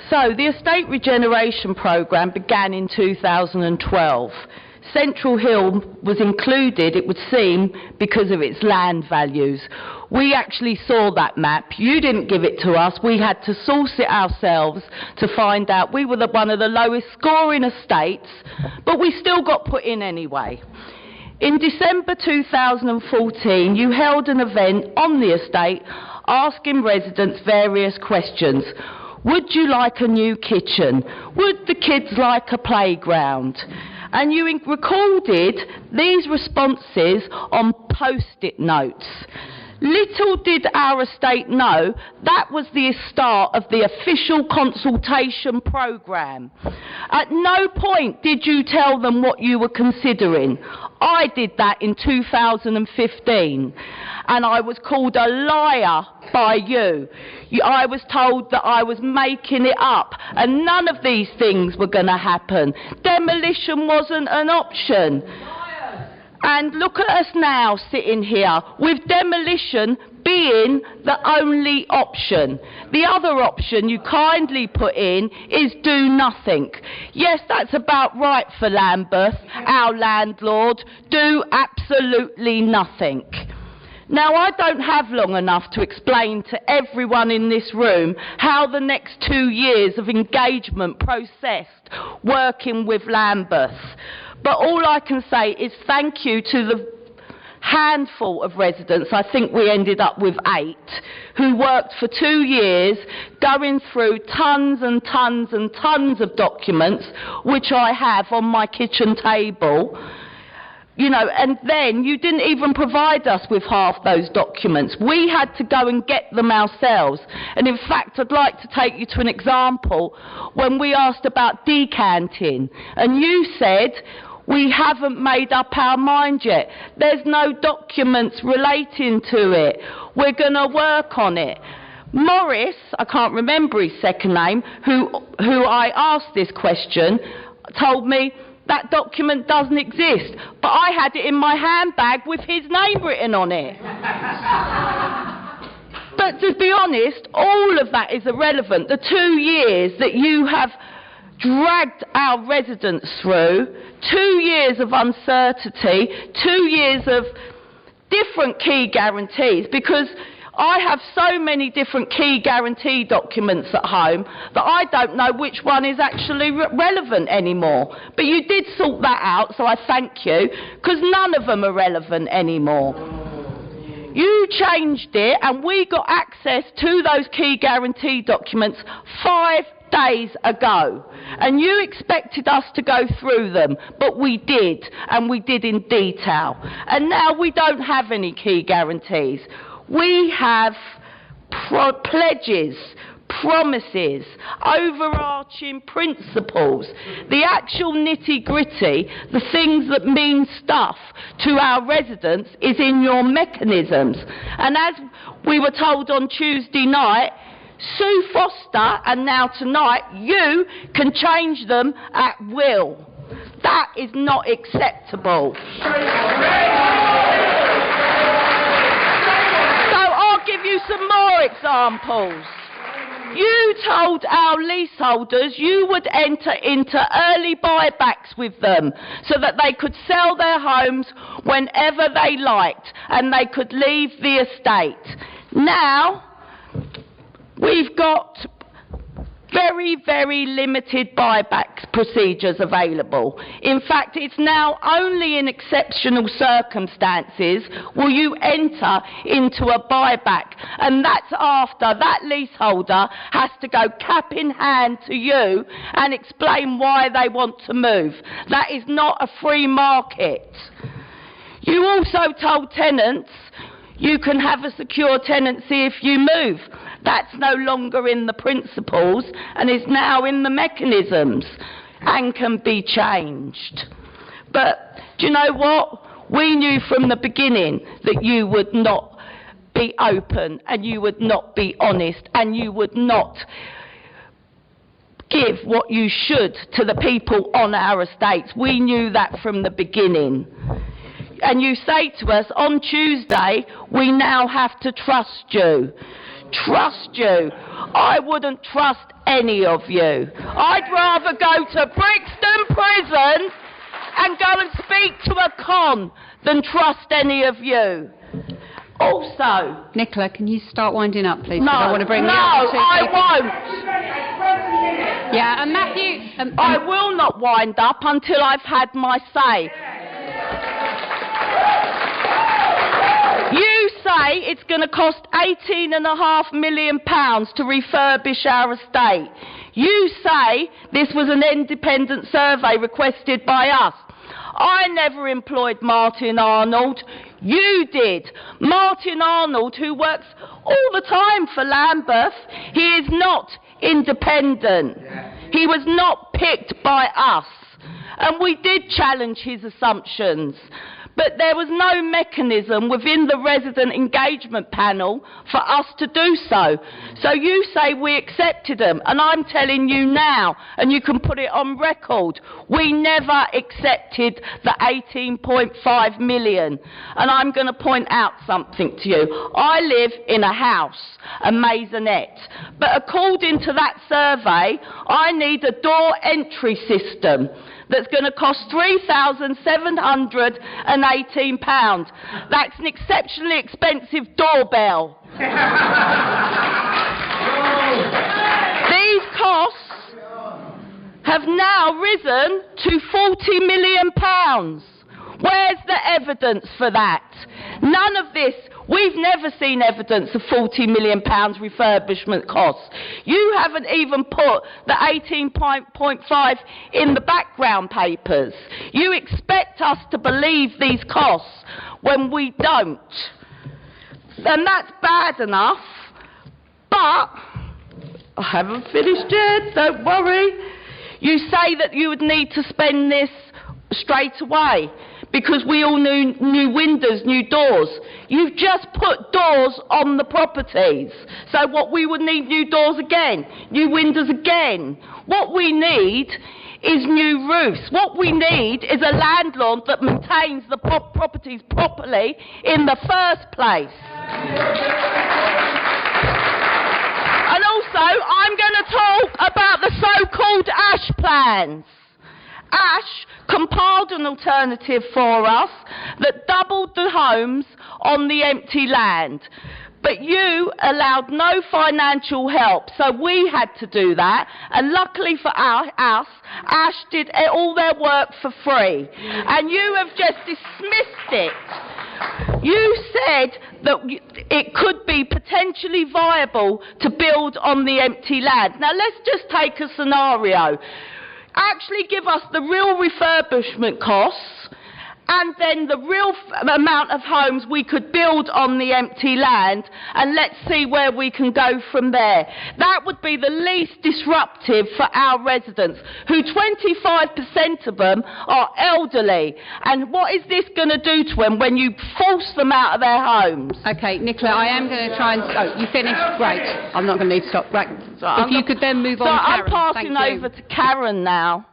So the estate regeneration programme began in 2012. Central Hill was included, it would seem, because of its land values. We actually saw that map. You didn't give it to us. We had to source it ourselves to find out. We were one of the lowest scoring estates, but we still got put in anyway. In December 2014, you held an event on the estate asking residents various questions. Would you like a new kitchen? Would the kids like a playground? And you recorded these responses on post-it notes. Little did our estate know that was the start of the official consultation programme. At no point did you tell them what you were considering. I did that in 2015, and I was called a liar by you. I was told that I was making it up, and none of these things were going to happen. Demolition wasn't an option. And look at us now sitting here with demolition being the only option. The other option you kindly put in is do nothing. Yes, that's about right for Lambeth, our landlord. Do absolutely nothing. Now, I don't have long enough to explain to everyone in this room how the next 2 years of engagement processed working with Lambeth. But all I can say is thank you to the handful of residents, I think we ended up with 8, who worked for 2 years going through tons and tons and tons of documents, which I have on my kitchen table. You know, and then you didn't even provide us with half those documents. We had to go and get them ourselves. And in fact, I'd like to take you to an example when we asked about decanting. And you said, we haven't made up our mind yet. There's no documents relating to it. We're going to work on it. Morris, I can't remember his second name, who I asked this question, told me, that document doesn't exist, but I had it in my handbag with his name written on it. But to be honest, all of that is irrelevant. The 2 years that you have dragged our residents through, 2 years of uncertainty, 2 years of different key guarantees, because I have so many different key guarantee documents at home that I don't know which one is actually relevant anymore. But you did sort that out, so I thank you, because none of them are relevant anymore. You changed it, and we got access to those key guarantee documents 5 days ago. And you expected us to go through them, but we did, and we did in detail. And now we don't have any key guarantees. We have pledges, promises, overarching principles. The actual nitty-gritty, the things that mean stuff to our residents, is in your mechanisms. And as we were told on Tuesday night, Sue Foster, and now tonight, you can change them at will. That is not acceptable. Give you some more examples. You told our leaseholders you would enter into early buybacks with them so that they could sell their homes whenever they liked and they could leave the estate. Now, we've got very, very limited buyback procedures available. In fact, it's now only in exceptional circumstances will you enter into a buyback, and that's after that leaseholder has to go cap in hand to you and explain why they want to move. That is not a free market. You also told tenants you can have a secure tenancy if you move. That's no longer in the principles and is now in the mechanisms and can be changed. But do you know what? We knew from the beginning that you would not be open and you would not be honest and you would not give what you should to the people on our estates. We knew that from the beginning. And you say to us on Tuesday, we now have to trust you. Trust you. I wouldn't trust any of you. I'd rather go to Brixton Prison and go and speak to a con than trust any of you. Also... Nichola, can you start winding up, please? No, I want to bring no, the other two I people. won't. Yeah, and Matthew... I will not wind up until I've had my say. You say it's going to cost £18.5 million to refurbish our estate. You say this was an independent survey requested by us. I never employed Martin Arnold. You did. Martin Arnold, who works all the time for Lambeth, he is not independent. He was not picked by us. And we did challenge his assumptions. But there was no mechanism within the resident engagement panel for us to do so. So you say we accepted them, and I'm telling you now, and you can put it on record, we never accepted the 18.5 million. And I'm going to point out something to you. I live in a house, a maisonette, but according to that survey, I need a door entry system that's going to cost £3,718. That's an exceptionally expensive doorbell. These costs have now risen to £40 million. Where's the evidence for that? None of this. We've never seen evidence of £40 million refurbishment costs. You haven't even put the 18.5 in the background papers. You expect us to believe these costs when we don't. And that's bad enough, but I haven't finished yet, don't worry. You say that you would need to spend this straight away, because we all new windows, new doors. You've just put doors on the properties. So what, we would need new doors again, new windows again. What we need is new roofs. What we need is a landlord that maintains the properties properly in the first place. And also, I'm going to talk about the so-called ash plans. Ash compiled an alternative for us that doubled the homes on the empty land. But you allowed no financial help, so we had to do that. And luckily for us, Ash did all their work for free. And you have just dismissed it. You said that it could be potentially viable to build on the empty land. Now let's just take a scenario. Actually give us the real refurbishment costs and then the real amount of homes we could build on the empty land, and let's see where we can go from there. That would be the least disruptive for our residents, who 25% of them are elderly. And what is this going to do to them when you force them out of their homes? Okay, Nichola, I am going to try and... Oh, you finished? Great. I'm not going to need to stop. Right. So if you could then move on, Karen. I'm passing over to Karen now.